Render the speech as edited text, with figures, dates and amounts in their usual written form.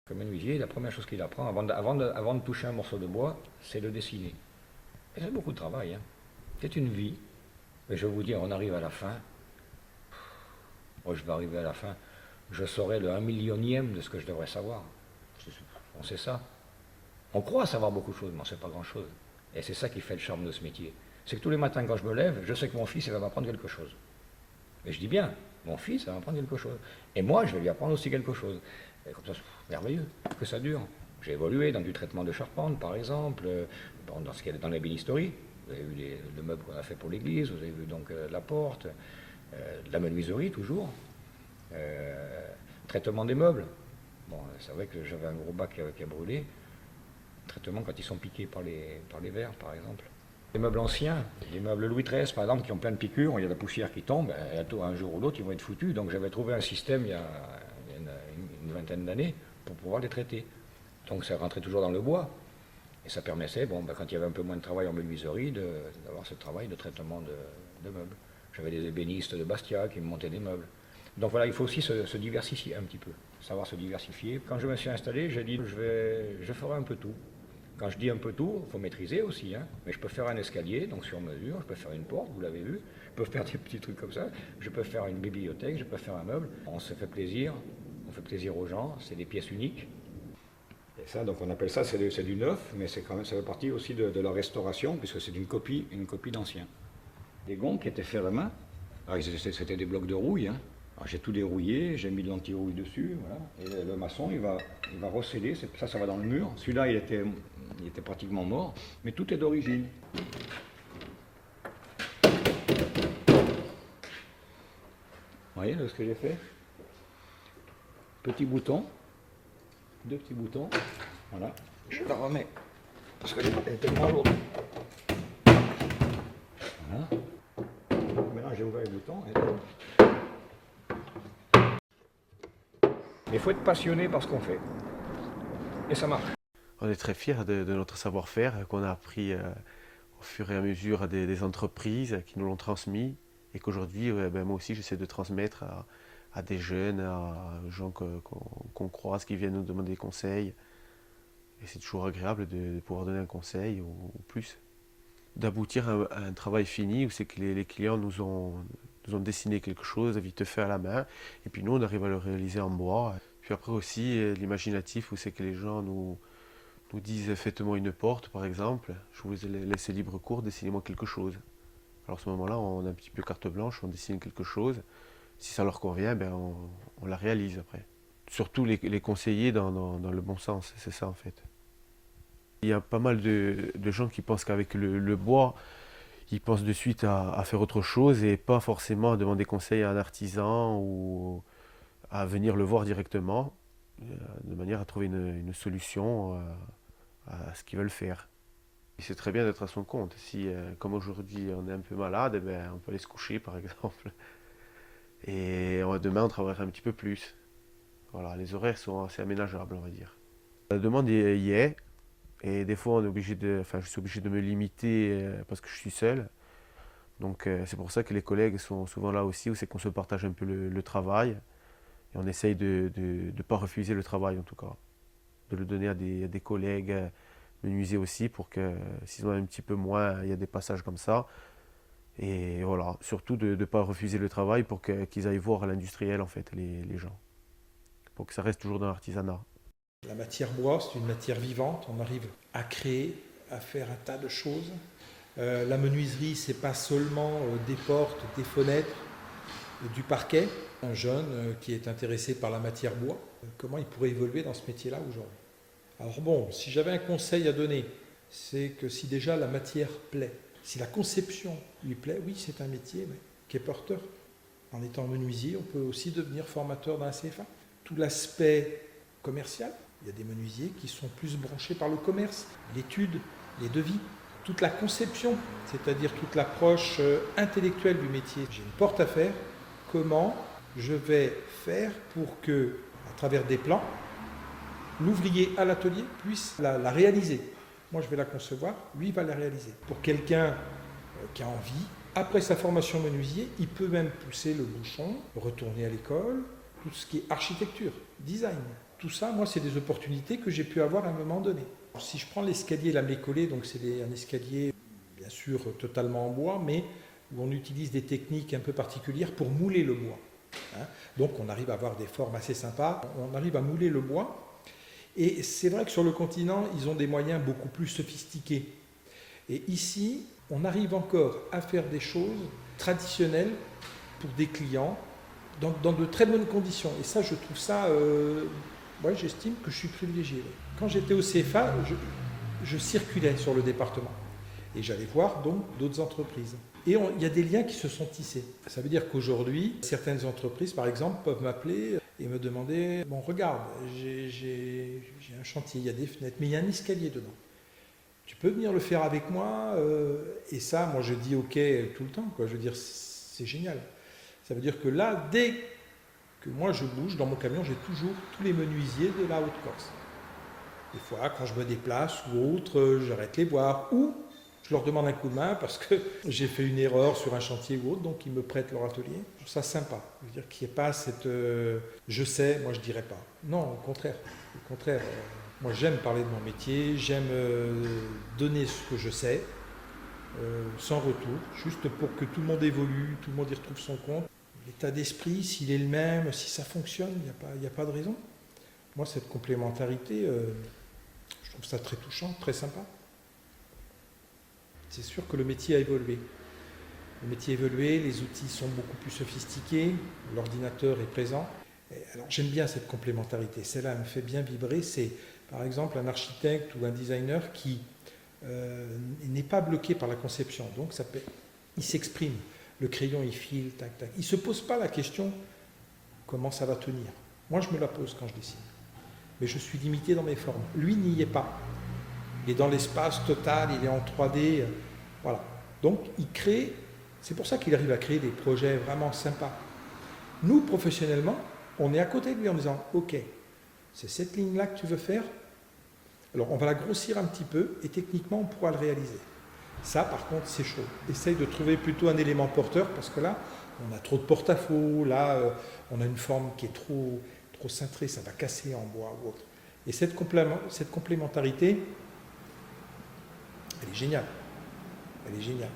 Le menuisier, la première chose qu'il apprend avant de toucher un morceau de bois, c'est de dessiner. Et c'est beaucoup de travail, hein. C'est une vie. Mais je vais vous dire, on arrive à la fin. Moi, je vais arriver à la fin. Je saurai le 1 millionième de ce que je devrais savoir. On sait ça. On croit savoir beaucoup de choses, mais on ne sait pas grand-chose. Et c'est ça qui fait le charme de ce métier. C'est que tous les matins, quand je me lève, je sais que mon fils, il va m'apprendre quelque chose. Mais je dis bien, mon fils, il va m'apprendre quelque chose. Et moi, je vais lui apprendre aussi quelque chose. Et comme ça, c'est merveilleux, que ça dure. J'ai évolué dans du traitement de charpente, par exemple, dans ce qu'il y a dans l'ébénisterie. Vous avez vu le meuble qu'on a fait pour l'église, vous avez vu donc la porte, de la menuiserie toujours, traitement des meubles. Bon, c'est vrai que j'avais un gros bac qui a brûlé. Traitement quand ils sont piqués par les vers, par exemple. Les meubles anciens, les meubles Louis XIII, par exemple, qui ont plein de piqûres, il y a de la poussière qui tombe, et un jour ou l'autre, ils vont être foutus. Donc j'avais trouvé un système il y a une vingtaine d'années pour pouvoir les traiter. Donc ça rentrait toujours dans le bois. Et ça permettait, quand il y avait un peu moins de travail en menuiserie, d'avoir ce travail de traitement de meubles. J'avais des ébénistes de Bastia qui me montaient des meubles. Donc voilà, il faut aussi se diversifier un petit peu, savoir se diversifier. Quand je me suis installé, j'ai dit je ferai un peu tout. Quand je dis un peu tout, il faut maîtriser aussi, hein. Mais je peux faire un escalier, donc sur mesure, je peux faire une porte, vous l'avez vu, je peux faire des petits trucs comme ça, je peux faire une bibliothèque, je peux faire un meuble. On se fait plaisir, on fait plaisir aux gens, c'est des pièces uniques. Et ça, donc on appelle ça, c'est du neuf, mais c'est quand même, ça fait partie aussi de la restauration, puisque c'est une copie d'ancien. Des gonds qui étaient faits à main, c'était des blocs de rouille, hein. Alors j'ai tout dérouillé, j'ai mis de l'anti-rouille dessus, voilà. Et le maçon, il va recéder, ça va dans le mur. Celui-là, il était pratiquement mort, mais tout est d'origine. Vous voyez ce que j'ai fait? Petit bouton, deux petits boutons, voilà. Je la remets, parce qu'elle est tellement lourde. Voilà. Maintenant, j'ai ouvert les boutons. Mais il faut être passionné par ce qu'on fait. Et ça marche. On est très fiers de notre savoir-faire qu'on a appris au fur et à mesure des entreprises qui nous l'ont transmis et qu'aujourd'hui, moi aussi, j'essaie de transmettre à des jeunes, à gens qu'on croise, qui viennent nous demander des conseils. Et c'est toujours agréable de pouvoir donner un conseil ou plus. D'aboutir à un travail fini où c'est que les clients nous ont dessiné quelque chose vite fait à la main et puis nous on arrive à le réaliser en bois. Puis après aussi l'imaginatif où c'est que les gens nous disent faites-moi une porte par exemple, je vous ai laissé libre cours, dessinez-moi quelque chose. Alors à ce moment-là on a un petit peu carte blanche, on dessine quelque chose, si ça leur convient on la réalise après. Surtout les conseiller dans le bon sens, c'est ça en fait. Il y a pas mal de gens qui pensent qu'avec le bois, ils pensent de suite à faire autre chose et pas forcément à demander conseil à un artisan ou à venir le voir directement, de manière à trouver une solution à ce qu'ils veulent faire. Et c'est très bien d'être à son compte. Si, comme aujourd'hui, on est un peu malade, on peut aller se coucher par exemple. Et demain, on travaillera un petit peu plus. Voilà, les horaires sont assez aménageables, on va dire. La demande y est. Et des fois, je suis obligé de me limiter parce que je suis seul. Donc c'est pour ça que les collègues sont souvent là aussi, où c'est qu'on se partage un peu le travail. Et on essaye de ne pas refuser le travail en tout cas. De le donner à des collègues menuisiers aussi pour que s'ils ont un petit peu moins, il y a des passages comme ça. Et voilà, surtout de ne pas refuser le travail pour qu'ils aillent voir à l'industriel en fait, les gens. Pour que ça reste toujours dans l'artisanat. La matière bois, c'est une matière vivante. On arrive à créer, à faire un tas de choses. La menuiserie, c'est pas seulement des portes, des fenêtres, du parquet. Un jeune qui est intéressé par la matière bois, comment il pourrait évoluer dans ce métier-là aujourd'hui? Alors bon, si j'avais un conseil à donner, c'est que si déjà la matière plaît, si la conception lui plaît, oui, c'est un métier qui est porteur. En étant menuisier, on peut aussi devenir formateur d'un CFA. Tout l'aspect commercial, il y a des menuisiers qui sont plus branchés par le commerce, l'étude, les devis, toute la conception, c'est-à-dire toute l'approche intellectuelle du métier. J'ai une porte à faire, comment je vais faire pour que, à travers des plans, l'ouvrier à l'atelier puisse la réaliser. Moi, je vais la concevoir, lui, il va la réaliser. Pour quelqu'un qui a envie, après sa formation menuisier, il peut même pousser le bouchon, retourner à l'école, tout ce qui est architecture, design. tout ça, moi, c'est des opportunités que j'ai pu avoir à un moment donné. Si je prends l'escalier lame collé, donc c'est un escalier, bien sûr, totalement en bois, mais où on utilise des techniques un peu particulières pour mouler le bois. Donc on arrive à avoir des formes assez sympas, on arrive à mouler le bois. Et c'est vrai que sur le continent, ils ont des moyens beaucoup plus sophistiqués. Et ici, on arrive encore à faire des choses traditionnelles pour des clients dans de très bonnes conditions. Et ça, je trouve ça, j'estime que je suis privilégié. Quand j'étais au CFA, je circulais sur le département. Et j'allais voir donc d'autres entreprises. Et il y a des liens qui se sont tissés. Ça veut dire qu'aujourd'hui, certaines entreprises, par exemple, peuvent m'appeler et me demander, bon, regarde, j'ai un chantier, il y a des fenêtres, mais il y a un escalier dedans. Tu peux venir le faire avec moi? Et ça, moi, je dis OK tout le temps, quoi. Je veux dire, c'est génial. Ça veut dire que là, dès que moi je bouge, dans mon camion, j'ai toujours tous les menuisiers de la Haute-Corse. Des fois, quand je me déplace ou autre, j'arrête les voir. Ou je leur demande un coup de main parce que j'ai fait une erreur sur un chantier ou autre, donc ils me prêtent leur atelier. Je trouve ça sympa. Je veux dire qu'il n'y ait pas cette je sais, moi je dirais pas. Non, au contraire. Au contraire, moi j'aime parler de mon métier, j'aime donner ce que je sais, sans retour, juste pour que tout le monde évolue, tout le monde y retrouve son compte. L'état d'esprit, s'il est le même, si ça fonctionne, il n'y a pas de raison. Moi, cette complémentarité, je trouve ça très touchant, très sympa. C'est sûr que le métier a évolué. Le métier a évolué, les outils sont beaucoup plus sophistiqués, l'ordinateur est présent. Alors j'aime bien cette complémentarité, celle-là me fait bien vibrer. C'est par exemple un architecte ou un designer qui n'est pas bloqué par la conception, donc il s'exprime. Le crayon il file, tac, tac. Il ne se pose pas la question comment ça va tenir. Moi je me la pose quand je dessine. Mais je suis limité dans mes formes. Lui n'y est pas. Il est dans l'espace total, il est en 3D. Voilà. Donc il crée, c'est pour ça qu'il arrive à créer des projets vraiment sympas. Nous, professionnellement, on est à côté de lui en disant ok, c'est cette ligne-là que tu veux faire. Alors on va la grossir un petit peu et techniquement on pourra le réaliser. Ça par contre c'est chaud. Essaye de trouver plutôt un élément porteur parce que là on a trop de porte-à-faux, là on a une forme qui est trop cintrée, ça va casser en bois ou autre. Et cette complémentarité, elle est géniale. Elle est géniale.